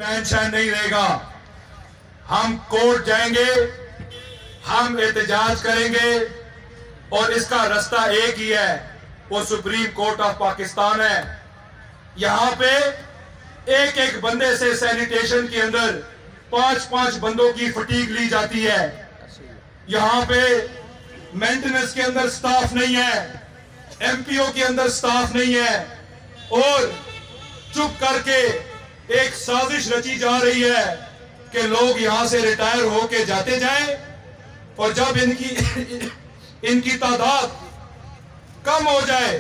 Pension नहीं रहेगा। हम कोर्ट जाएंगे, हम एहतजाज करेंगे और इसका रास्ता एक ही है, वो सुप्रीम कोर्ट ऑफ पाकिस्तान है। यहां पे एक एक बंदे से सैनिटेशन के अंदर 5-5 बंदों की फटीक ली जाती है। यहां पे मेंटेनेंस के अंदर स्टाफ नहीं है, एमपीओ के अंदर स्टाफ नहीं है और चुप करके एक साजिश रची जा रही है कि लोग यहां से रिटायर होके जाते जाएं और जब इनकी तादाद कम हो जाए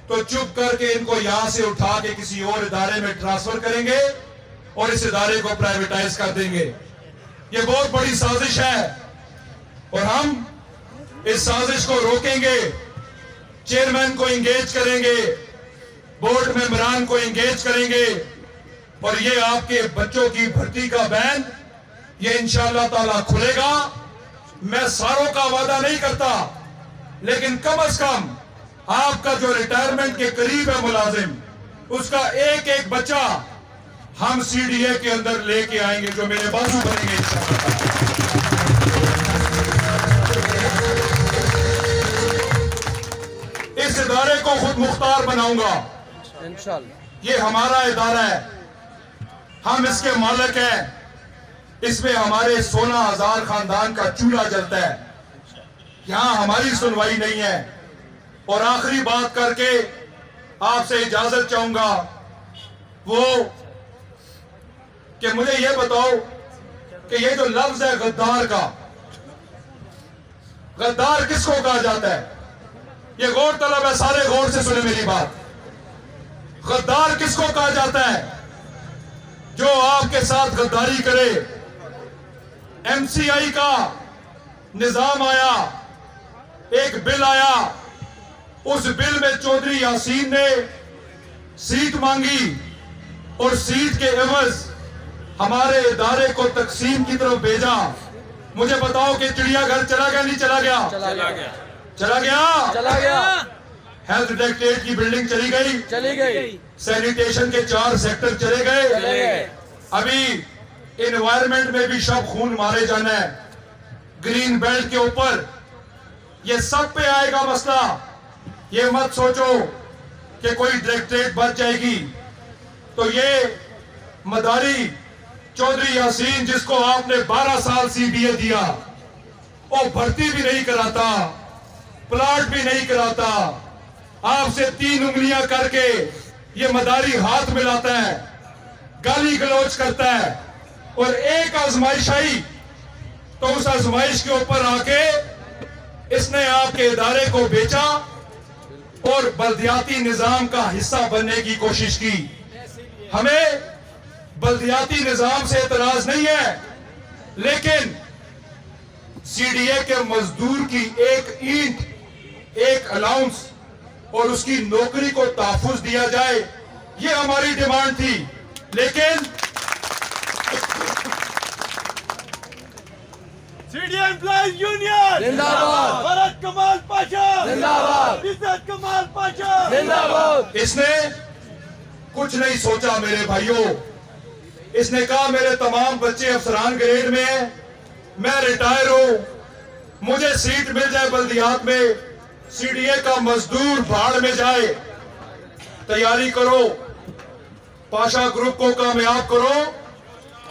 तो चुप करके इनको यहां से उठा के किसी और इदारे में ट्रांसफर करेंगे और इस इदारे को प्राइवेटाइज कर देंगे। ये बहुत बड़ी साजिश है और हम इस साजिश को रोकेंगे। चेयरमैन को इंगेज करेंगे, बोर्ड मेंबरान को इंगेज करेंगे और ये आपके बच्चों की भर्ती का बैन ये इंशाअल्लाह ताला खुलेगा। मैं सारों का वादा नहीं करता, लेकिन कम से कम आपका जो रिटायरमेंट के करीब है मुलाजिम, उसका एक एक बच्चा हम सीडीए के अंदर लेके आएंगे जो मेरे बाजू बनेंगे इंशाअल्लाह। इस इदारे को खुद मुख्तार बनाऊंगा इंशाअल्लाह। ये हमारा इदारा है, हम इसके मालिक हैं। इसमें हमारे 16,000 खानदान का चूल्हा जलता है। यहां हमारी सुनवाई नहीं है। और आखिरी बात करके आपसे इजाजत चाहूंगा वो कि मुझे ये बताओ कि ये जो लफ्ज है गद्दार का, गद्दार किसको कहा जाता है? ये गौर तलब है, सारे गौर से सुने मेरी बात। गद्दार किसको कहा जाता है? जो आपके साथ गद्दारी करे। एमसीआई का निजाम आया, एक बिल आया, उस बिल में चौधरी यासीन ने सीट मांगी और सीट के एवज हमारे इदारे को तकसीम की तरफ भेजा। मुझे बताओ कि चिड़ियाघर चला गया नहीं चला गया? चला गया। चला गया? चला गया। हेल्थ डायरेक्टरेट की बिल्डिंग चली गई? चली गई। सैनिटेशन के 4 सेक्टर चले गए। अभी एनवायरमेंट में भी सब खून मारे जाना है। ग्रीन बेल्ट के ऊपर ये सब पे आएगा मसला। ये मत सोचो कि कोई डायरेक्टरेट बच जाएगी। तो ये मदारी चौधरी यासीन जिसको आपने 12 साल सीबीए दिया, वो भर्ती भी नहीं कराता, प्लाट भी नहीं कराता, आपसे 3 उंगलियां करके ये मदारी हाथ मिलाता है, गाली गलौज करता है और एक आजमाइश आई तो उस आजमाइश के ऊपर आके इसने आपके इदारे को बेचा और बल्दियाती निजाम का हिस्सा बनने की कोशिश की। हमें बल्दियाती निजाम से एतराज नहीं है, लेकिन सीडीए के मजदूर की एक ईंट, एक अलाउंस और उसकी नौकरी को तहफ्फुज दिया जाए, ये हमारी डिमांड थी। लेकिन सीडीए एम्प्लॉइज यूनियन जिंदाबाद, फरद कमाल पाशा जिंदाबाद, इज्जत कमाल पाशा जिंदाबाद। इसने कुछ नहीं सोचा मेरे भाइयों। इसने कहा मेरे तमाम बच्चे अफसरान ग्रेड में हैं, मैं रिटायर हूं, मुझे सीट मिल जाए बल्दियात में, सीडीए का मजदूर भाड़ में जाए। तैयारी करो, पाशा ग्रुप को कामयाब करो।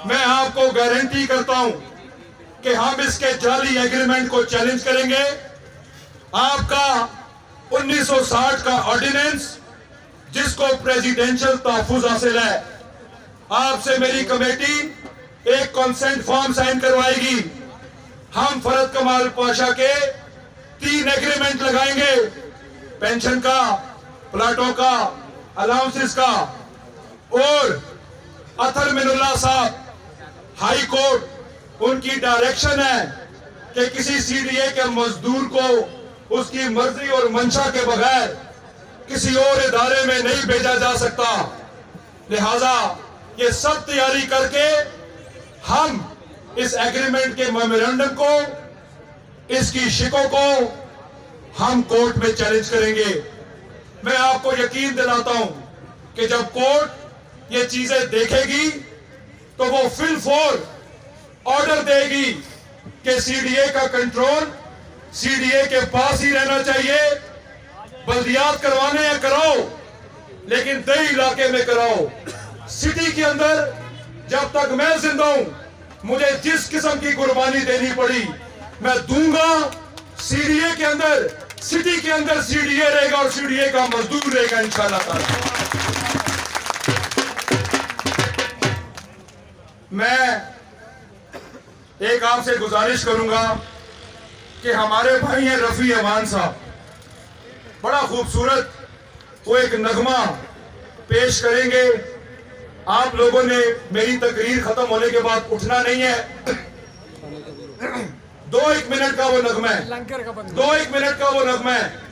मैं आपको गारंटी करता हूं कि हम इसके जाली एग्रीमेंट को चैलेंज करेंगे। आपका 1960 का ऑर्डिनेंस जिसको प्रेसिडेंशियल तहफ्फुज हासिल है, आपसे मेरी कमेटी एक कंसेंट फॉर्म साइन करवाएगी। हम फरद कमाल पाशा के 3 एग्रीमेंट लगाएंगे, पेंशन का, प्लाटों का, अलाउंसेस का। और अतर मिनुल्लाह साहब, हाई कोर्ट, उनकी डायरेक्शन है कि किसी सीडीए के मजदूर को उसकी मर्जी और मंशा के बगैर किसी और इदारे में नहीं भेजा जा सकता। लिहाजा ये सब तैयारी करके हम इस एग्रीमेंट के मेमोरेंडम को, इसकी शिकों को हम कोर्ट में चैलेंज करेंगे। मैं आपको यकीन दिलाता हूं कि जब कोर्ट ये चीजें देखेगी तो वो फिल फोर ऑर्डर देगी कि सीडीए का कंट्रोल सीडीए के पास ही रहना चाहिए। बल्दियात करवाने या कराओ, लेकिन दही इलाके में कराओ। सिटी के अंदर जब तक मैं जिंदा हूं, मुझे जिस किस्म की कुर्बानी देनी पड़ी मैं दूंगा। सीडीए के अंदर, सिटी के अंदर सीडीए रहेगा और सीडीए का मजदूर रहेगा इंशाअल्लाह ताला। मैं एक आपसे गुजारिश करूंगा कि हमारे भाई हैं रफी अमान साहब, बड़ा खूबसूरत वो एक नगमा पेश करेंगे। आप लोगों ने मेरी तकरीर खत्म होने के बाद उठना नहीं है। 2-1 मिनट का वो नगमा है, 2-1 मिनट का वो नगमा है।